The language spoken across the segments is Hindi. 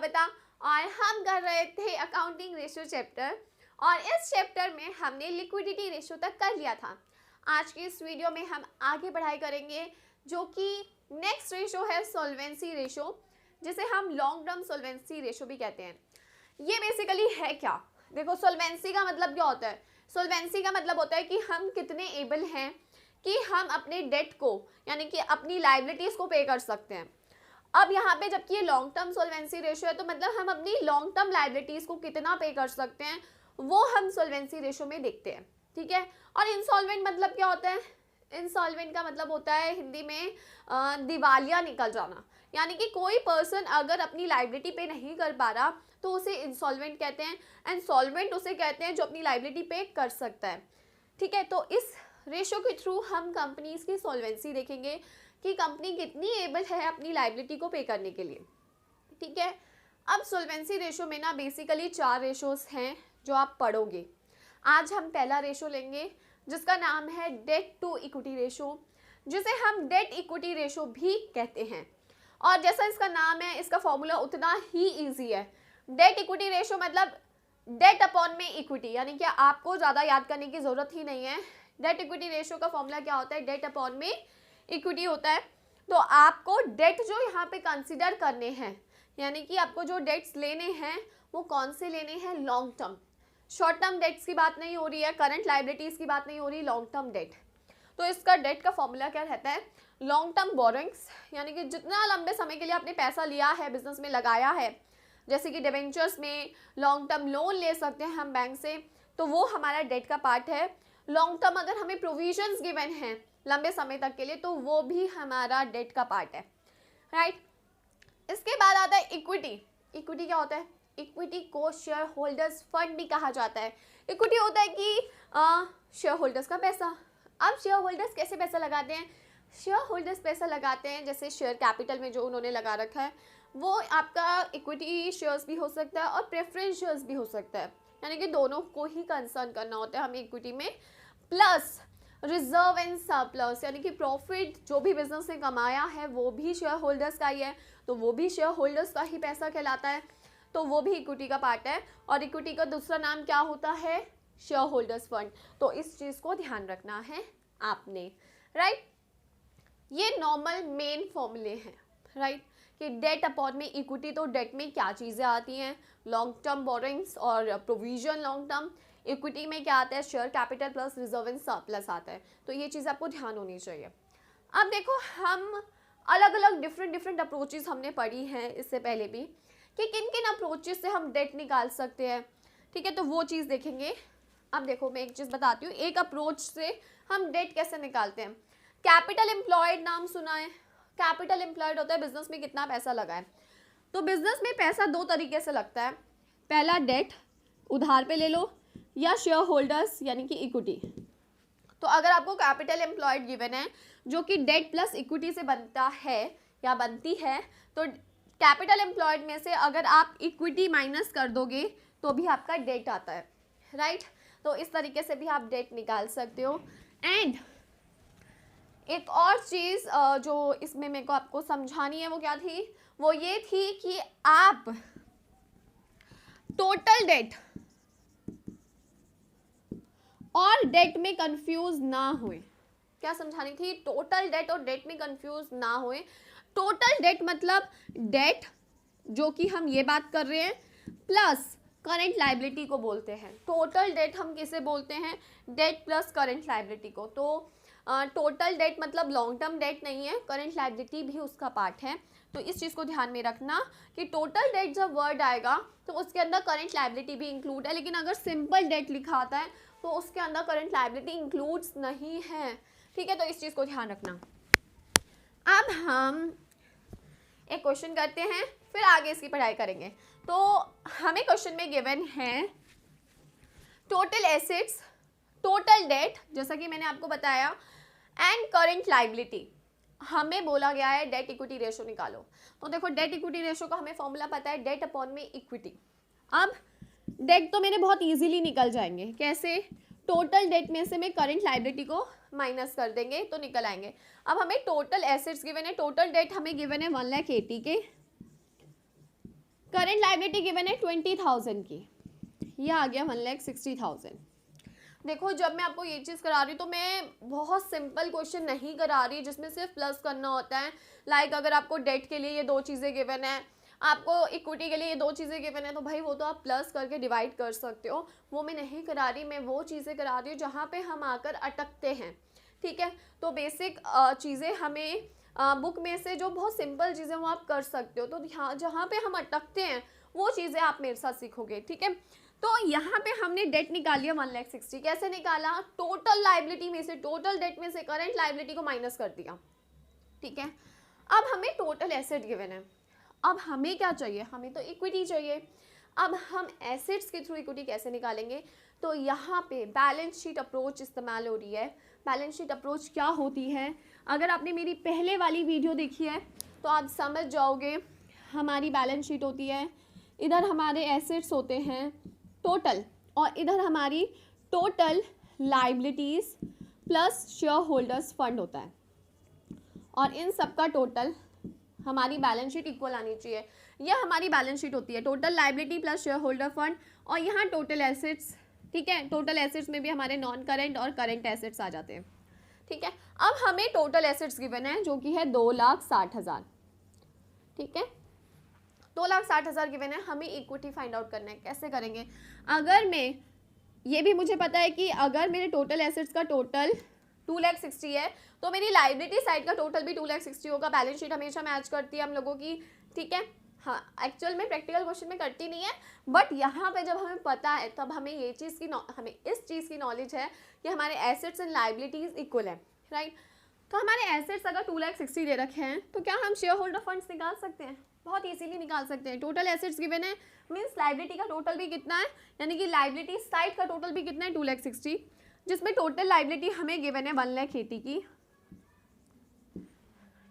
बबीता और हम कर रहे थे अकाउंटिंग रेशियो चैप्टर और इस चैप्टर में हमने लिक्विडिटी रेशियो तक कर लिया था। आज की इस वीडियो में हम आगे पढ़ाई करेंगे जो कि नेक्स्ट रेशियो है सॉल्वेंसी रेशियो, जिसे हम लॉन्ग टर्म सॉल्वेंसी रेशियो भी कहते हैं। ये बेसिकली है क्या? देखो, सॉल्वेंसी का मतलब क्या होता है? सॉल्वेंसी का मतलब होता है कि हम कितने एबल हैं कि हम अपने डेट को यानी कि अपनी लायबिलिटीज़ को पे कर सकते हैं। अब यहाँ पे जबकि ये लॉन्ग टर्म सॉल्वेंसी रेशियो है तो मतलब हम अपनी लॉन्ग टर्म लायबिलिटीज़ को कितना पे कर सकते हैं वो हम सॉल्वेंसी रेशियो में देखते हैं, ठीक है। और इंसॉल्वेंट मतलब क्या होता है? इंसॉल्वेंट का मतलब होता है हिंदी में दिवालिया निकल जाना, यानी कि कोई पर्सन अगर अपनी लायबिलिटी पे नहीं कर पा रहा तो उसे इंसॉल्वेंट कहते हैं। एंड सॉल्वेंट उसे कहते हैं जो अपनी लायबिलिटी पे कर सकता है, ठीक है। तो इस रेशियो के थ्रू हम कंपनीज की सॉल्वेंसी देखेंगे कि कंपनी कितनी एबल है अपनी लायबिलिटी को पे करने के लिए, ठीक है। अब सॉल्वेंसी रेशियो में ना बेसिकली 4 रेशियोज हैं जो आप पढ़ोगे। आज हम पहला रेशियो लेंगे जिसका नाम है डेट टू इक्विटी रेशियो, जिसे हम डेट इक्विटी रेशियो भी कहते हैं। और जैसा इसका नाम है, इसका फॉर्मूला उतना ही ईजी है। डेट इक्विटी रेशियो मतलब डेट अपॉन में इक्विटी, यानी कि आपको ज़्यादा याद करने की ज़रूरत ही नहीं है। डेट इक्विटी रेशियो का फॉर्मूला क्या होता है? डेट अपॉन में इक्विटी होता है। तो आपको डेट जो यहाँ पे कंसिडर करने हैं, यानी कि आपको जो डेट्स लेने हैं वो कौन से लेने हैं? Long term. Short term debts की बात नहीं हो रही है, करंट लायबिलिटीज़ की बात नहीं हो रही, लॉन्ग टर्म डेट। तो इसका डेट का फॉर्मूला क्या रहता है? लॉन्ग टर्म बोरोइंग्स, यानी कि जितना लंबे समय के लिए आपने पैसा लिया है, बिजनेस में लगाया है, जैसे कि डिबेंचर्स में लॉन्ग टर्म लोन ले सकते हैं हम बैंक से, तो वो हमारा डेट का पार्ट है। लॉन्ग टर्म अगर हमें प्रोविजंस गिवन हैं लंबे समय तक के लिए तो वो भी हमारा डेट का पार्ट है, राइट। इसके बाद आता है इक्विटी। इक्विटी क्या होता है? इक्विटी को शेयर होल्डर्स फंड भी कहा जाता है। इक्विटी होता है कि शेयर होल्डर्स का पैसा। अब शेयर होल्डर्स कैसे पैसा लगाते हैं? शेयर होल्डर्स पैसा लगाते हैं जैसे शेयर कैपिटल में जो उन्होंने लगा रखा है वो आपका इक्विटी शेयर्स भी हो सकता है और प्रेफरेंस शेयर्स भी हो सकता है, यानी कि दोनों को ही कंसर्न करना होता है हमें इक्विटी में। प्लस रिजर्व एंड सरप्लस, यानी कि प्रॉफिट जो भी बिजनेस ने कमाया है वो भी शेयर होल्डर्स का ही है, तो वो भी शेयर होल्डर्स का ही पैसा कहलाता है, तो वो भी इक्विटी का पार्ट है। और इक्विटी का दूसरा नाम क्या होता है? Share holders fund. तो इस चीज़ को ध्यान रखना है आपने, राइट। ये नॉर्मल मेन फॉर्मूले हैं, राइट, कि डेट अपॉन में इक्विटी। तो डेट में क्या चीज़ें आती हैं? लॉन्ग टर्म बोरोइंग्स और प्रोविजन लॉन्ग टर्म। इक्विटी में क्या आता है? Share capital plus reserve and surplus आता है। तो ये चीज़ आपको ध्यान होनी चाहिए। अब देखो, हम अलग अलग डिफरेंट अप्रोचेस हमने पढ़ी हैं इससे पहले भी कि किन किन अप्रोचेस से हम डेट निकाल सकते हैं, ठीक है, तो वो चीज़ देखेंगे। अब देखो, मैं एक चीज़ बताती हूँ, एक अप्रोच से हम डेट कैसे निकालते हैं। कैपिटल एम्प्लॉयड नाम सुना है? कैपिटल एम्प्लॉयड होता है बिजनेस में कितना पैसा लगा है। तो बिजनेस में पैसा 2 तरीके से लगता है। पहला डेट, उधार पे ले लो, या शेयर होल्डर्स यानी कि इक्विटी। तो अगर आपको कैपिटल एम्प्लॉयड गिवन है जो कि डेट प्लस इक्विटी से बनता है या बनती है, तो कैपिटल एम्प्लॉयड में से अगर आप इक्विटी माइनस कर दोगे तो भी आपका डेट आता है, राइट। तो इस तरीके से भी आप डेट निकाल सकते हो। एंड एक और चीज़ जो इसमें मेरे को आपको समझानी है वो क्या थी? वो ये थी कि आप टोटल डेट और डेट में कंफ्यूज ना हुए। क्या समझानी थी? टोटल डेट और डेट में कंफ्यूज ना हुए। टोटल डेट मतलब डेट जो कि हम ये बात कर रहे हैं प्लस करंट लायबिलिटी को बोलते हैं। टोटल डेट हम किसे बोलते हैं? डेट प्लस करंट लायबिलिटी को। तो टोटल डेट मतलब लॉन्ग टर्म डेट नहीं है, करंट लायबिलिटी भी उसका पार्ट है। तो इस चीज़ को ध्यान में रखना कि टोटल डेट जब वर्ड आएगा तो उसके अंदर करंट लायबिलिटी भी इंक्लूड है, लेकिन अगर सिंपल डेट लिखा आता है तो उसके अंदर करंट लायबिलिटी इंक्लूड्स नहीं है, ठीक है। तो इस चीज़ को ध्यान रखना। अब हम एक क्वेश्चन करते हैं, फिर आगे इसकी पढ़ाई करेंगे। तो हमें क्वेश्चन में गिवन है टोटल एसेट्स, टोटल डेट जैसा कि मैंने आपको बताया, एंड करंट लायबिलिटी। हमें बोला गया है डेट इक्विटी रेशियो निकालो। तो देखो, डेट इक्विटी रेशियो का हमें फॉर्मूला पता है, डेट अपॉन में इक्विटी। अब डेट तो मेरे बहुत इजीली निकल जाएंगे। कैसे? टोटल डेट में से मैं करंट लायबिलिटी को माइनस कर देंगे तो निकल आएंगे। अब हमें टोटल एसेट्स गिवन है, टोटल डेट हमें गिवन है 1,80,000 के, करंट लाइबिलिटी गिवन है 20,000 की, ये आ गया 1,60,000। देखो जब मैं आपको ये चीज़ करा रही हूँ तो मैं बहुत सिंपल क्वेश्चन नहीं करा रही जिसमें सिर्फ प्लस करना होता है। लाइक अगर आपको डेट के लिए ये दो चीज़ें गिवन है, आपको इक्विटी के लिए ये दो चीज़ें गिवन है, तो भाई वो तो आप प्लस करके डिवाइड कर सकते हो। वो मैं नहीं करा रही, मैं वो चीज़ें करा रही हूँ जहाँ पे हम आकर अटकते हैं। ठीक है, तो बेसिक चीज़ें हमें बुक में से जो बहुत सिंपल चीज़ें वो आप कर सकते हो, तो यहाँ जहाँ पे हम अटकते हैं वो चीज़ें आप मेरे साथ सीखोगे। ठीक है, तो यहाँ पे हमने डेट निकाल लिया 1,60,000। कैसे निकाला? टोटल लाइबिलिटी में से, टोटल डेट में से करंट लाइबिलिटी को माइनस कर दिया। ठीक है, अब हमें टोटल एसेट गिवन है। अब हमें क्या चाहिए? हमें तो इक्विटी चाहिए। अब हम एसेट्स के थ्रू इक्विटी कैसे निकालेंगे? तो यहाँ पे बैलेंस शीट अप्रोच इस्तेमाल हो रही है। बैलेंस शीट अप्रोच क्या होती है? अगर आपने मेरी पहले वाली वीडियो देखी है तो आप समझ जाओगे। हमारी बैलेंस शीट होती है, इधर हमारे एसेट्स होते हैं टोटल, और इधर हमारी total liabilities plus share holders fund होता है, और इन सब का टोटल हमारी बैलेंस शीट इक्वल आनी चाहिए। यह हमारी बैलेंस शीट होती है, total liability plus share holder fund, और यहाँ टोटल एसेट्स। ठीक है, टोटल एसेट्स में भी हमारे नॉन करेंट और करेंट एसेट्स आ जाते हैं। ठीक है, अब हमें टोटल एसेट्स गिवन है जो कि है 2,60,000। ठीक है, 2,60,000 गिवन है, हमें इक्विटी फाइंड आउट करना है। कैसे करेंगे? अगर मैं, ये भी मुझे पता है कि अगर मेरे टोटल एसेट्स का टोटल 2,60,000 है तो मेरी लाइबिलिटी साइड का टोटल भी 2,60,000 होगा। बैलेंस शीट हमेशा मैच करती है हम लोगों की। ठीक है, हाँ एक्चुअल में प्रैक्टिकल क्वेश्चन में करती नहीं है, बट यहाँ पे जब हमें पता है तब हमें ये चीज़ की हमें इस चीज़ की नॉलेज है कि हमारे एसेट्स एंड लाइबिलिटीज इक्वल है। राइट, तो हमारे एसेट्स अगर 2,60,000 दे रखे हैं तो क्या हम शेयर होल्डर फंड्स निकाल सकते हैं? बहुत इजीली निकाल सकते हैं। टोटल एसेट्स गिवन है, मीन्स लाइबिलिटी का टोटल भी कितना है, यानी कि लाइबिलिटी साइड का टोटल भी कितना है 2,60,000, जिसमें टोटल लाइबिलिटी हमें गिवन है 1,80,000 की।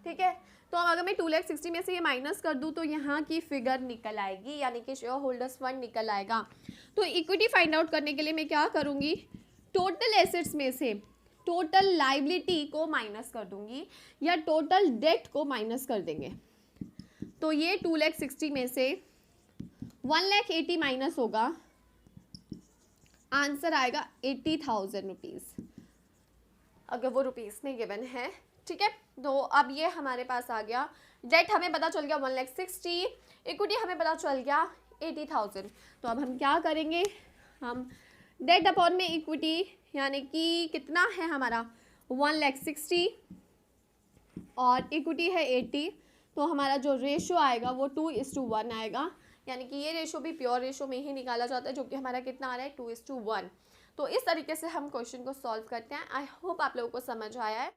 ठीक है, तो अब अगर मैं 2,60,000 में से ये माइनस कर दूँ तो यहाँ की फिगर निकल आएगी, यानी कि शेयर होल्डर्स फंड निकल आएगा। तो इक्विटी फाइंड आउट करने के लिए मैं क्या करूँगी? टोटल एसेट्स में से टोटल लाइबिलिटी को माइनस कर दूंगी, या टोटल डेट को माइनस कर देंगे। तो ये 2,60,000 में से 1,80,000 माइनस होगा, आंसर आएगा 80,000 रुपीज़, अगर वो रुपीज़ में गिवन है। ठीक है, तो अब ये हमारे पास आ गया। डेट हमें पता चल गया 1,60,000, इक्विटी हमें पता चल गया 80,000। तो अब हम क्या करेंगे? हम डेट अपॉन में इक्विटी, यानी कि कितना है हमारा 1,60,000 और इक्विटी है 80, तो हमारा जो रेशो आएगा वो 2:1 आएगा, यानी कि ये रेशो भी प्योर रेशो में ही निकाला जाता है, जो कि हमारा कितना आ रहा है 2:1। तो इस तरीके से हम क्वेश्चन को सॉल्व करते हैं। आई होप आप लोगों को समझ आया है।